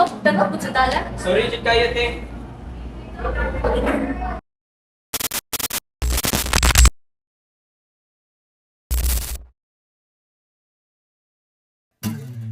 to, dapat sa dalan. Sorry, jud kayo, te.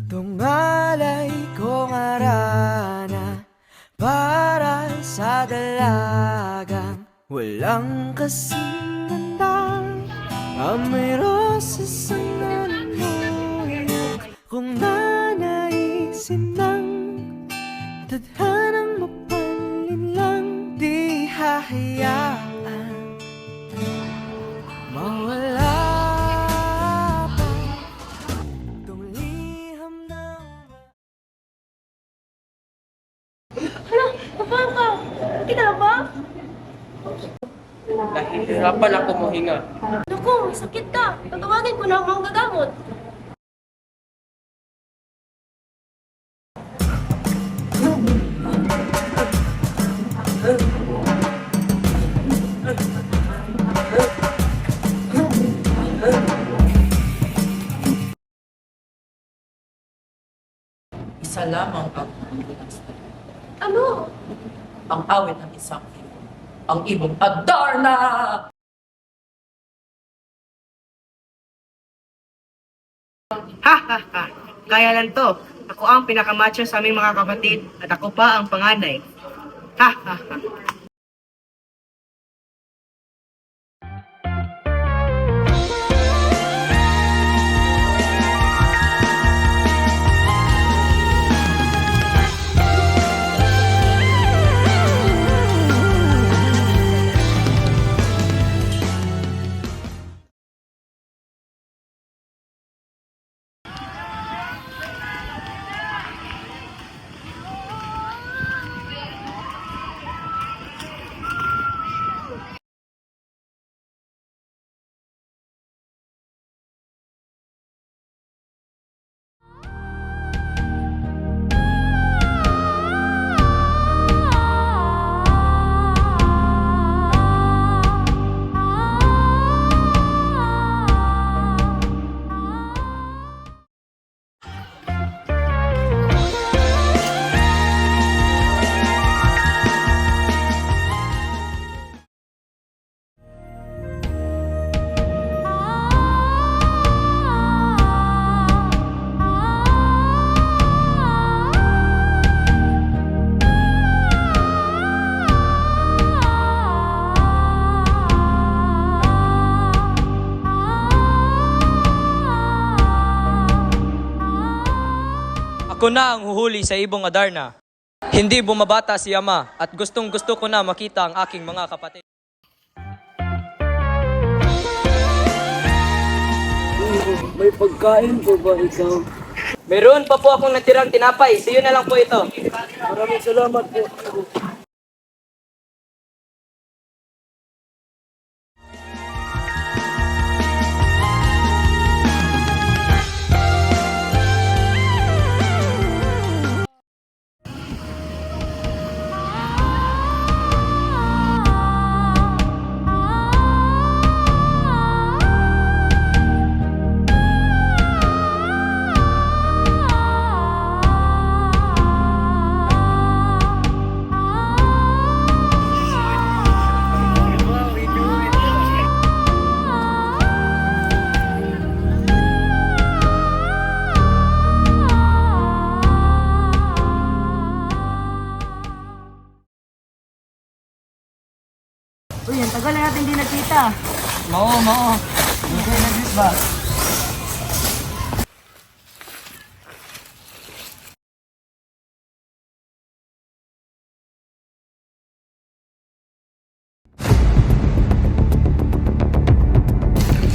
Tungalay kong arana para sa dalagang walang kasing ganda. Amoy rosas ang nanunuyok kung nanaisin ng tadhanang mapalin lang. Di hahayaan mawala pa itong liham na Hala, kapaan ka? Kinaba? Nahihirapan ako mohinga. Naku, may sakit ka. Tatawagin ko na ang mga gagamot. Isa lamang Ano? ang awit ng isang ibon. Ang ibong Adarna! Ha ha ha! Kaya lang to. Ako ang pinakamacho sa aming mga kapatid at ako pa ang panganay. Ha ha ha! Ako na ang huhuli sa ibong Adarna. Hindi bumabata si Ama at gustong gusto ko na makita ang aking mga kapatid. may pagkain po ba ikaw? Meron pa po akong natirang tinapay. Siyo na lang po ito. Maraming salamat po. Uy, ang tagal na natin hindi nagkita. Mao. Okay, nag-greet ba?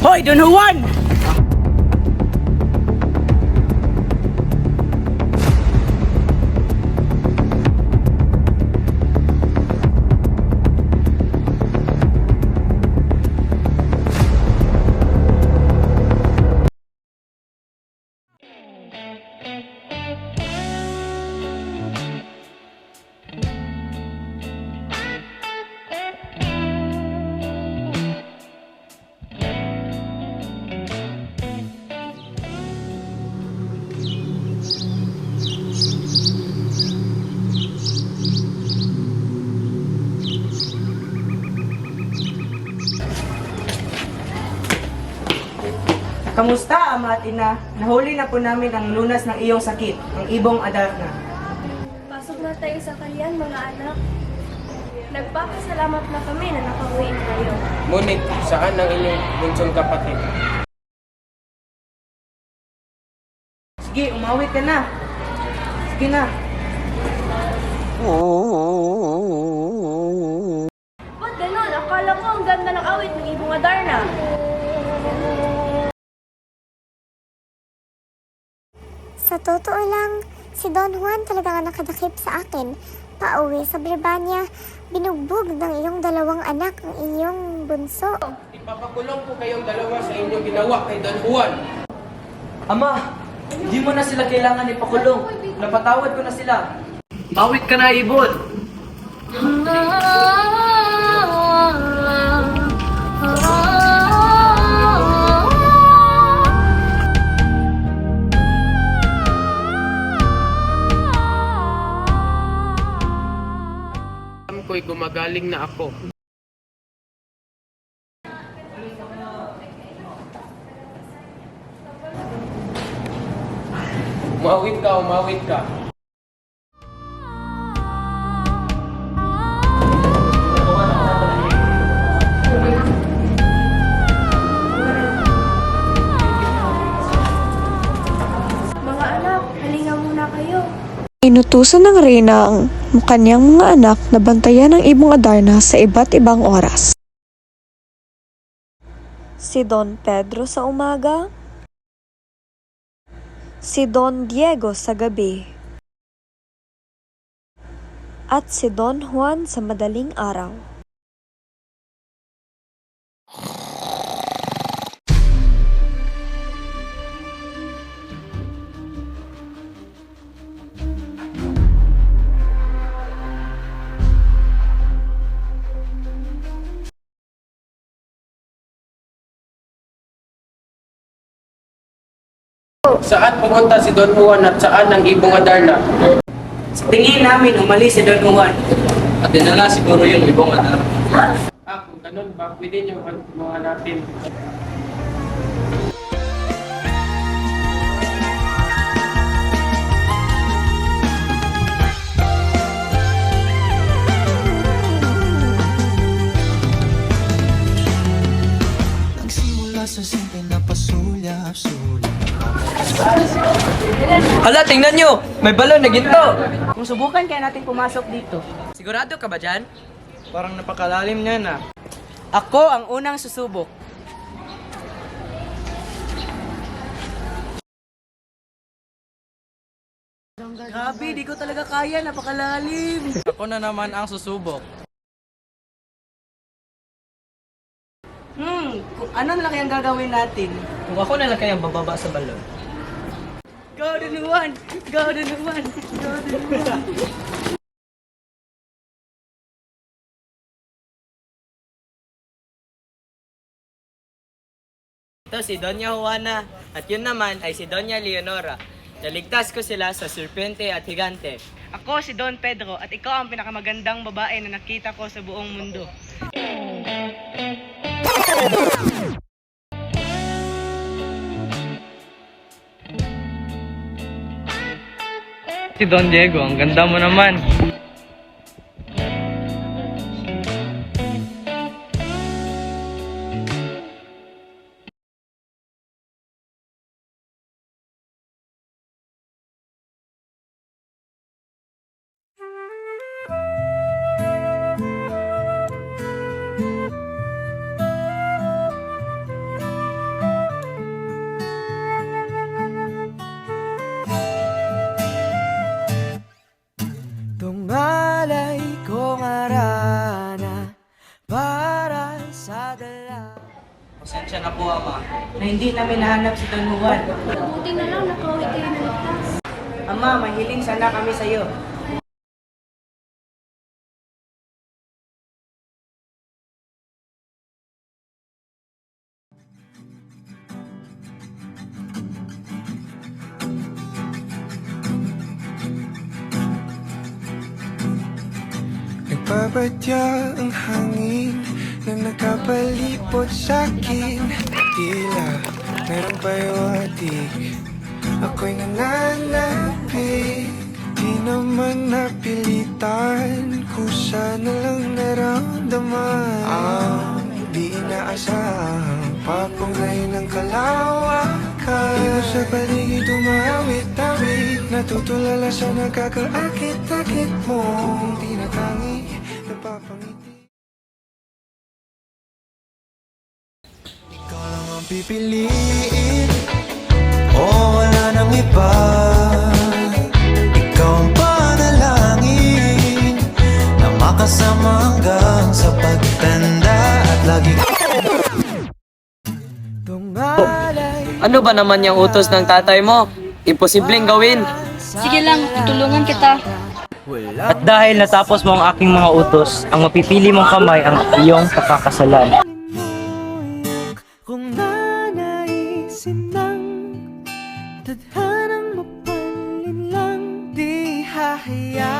Hoy, Don Juan! Kamusta, ama at ina? Nahuli na po namin ang lunas ng iyong sakit, ang ibong Adarna. Pasok na tayo sa kalian, mga anak. Nagpapasalamat na kami na nakauwi kayo. Ngunit, saan ang inyong bunsong kapatid? Sige, umawit ka na. Sige na. Ba't ganon? Akala ko ang ganda ng awit ng ibong Adarna. Sa totoo lang, si Don Juan talaga ang nakadakip sa akin. Pauwi sa Brevania, binugbog ng iyong dalawang anak ang iyong bunso. Ipapakulong po kayong dalawa sa inyong ginawa kay Don Juan. Ama, hindi mo na sila kailangan ipakulong. Napatawad ko na sila. Mawit ka na, ibon. Alam ko'y gumagaling na ako. Umawit ka, umawit ka. Mga anak, halinga muna kayo. Inutusan ng reyna ang kanyang mga anak na bantayan ang ibong Adarna sa iba't ibang oras. Si Don Pedro sa umaga, si Don Diego sa gabi, at si Don Juan sa madaling araw. Saan pumunta si Don Juan at saan ang ibong Adarna? Sa tingin namin, umalis si Don Juan. At dinala siguro yung ibong Adarna. Kung ganun ba, pwede niyo mga natin. Nagsimula sa simple na pasulyap-sulyap. Hala, tingnan nyo! May balon na ginto! Kung subukan kaya natin pumasok dito. Sigurado ka ba dyan? Parang napakalalim niya na. Ako ang unang susubok. Grabe, di ko talaga kaya, napakalalim. Ako na naman ang susubok. Ano na lang kayang gagawin natin? Kung ako na lang kayang bababa sa balon. Go Don Juan! Go Don Juan! Go Don Juan! Ito si Doña Juana at yun naman ay si Doña Leonora. Naligtas ko sila sa serpente at higante. Ako si Don Pedro at ikaw ang pinakamagandang babae na nakita ko sa buong mundo. Si Don Diego, ang ganda mo naman. Tungalay kong arana para sa dala. Pasensya na po, Ama. Na hindi namin nahanap si Don Juan. Mabuti na lang nakauwi kayo ng ligtas. Ama, mahiling sana kami sa iyo. Nagbabadya ang hangin na nakapalipot sa'kin. Tila Merong pahiwatig, ako'y nananapig. Di naman napilitan, kusa na lang naramdaman. Ang di inaasahang papunglay ng kalawakan. Iba sa paligid umawit-awit, natutulala sa nagkakaakit-akit mong tinatangi, napapangiti. Ikaw lang ang pipiliin, o wala nang iba. Ikaw ang panalangin na makasama hanggang sa pagtanda at lagi. Ano ba naman yung utos ng tatay mo? Imposibleng gawin. Sige lang, tutulungan kita. At dahil natapos mo ang aking mga utos, ang mapipili mong kamay ang iyong pakakasalan. Kung nanaisin ng tadhanang mapalin lang, di hahayaan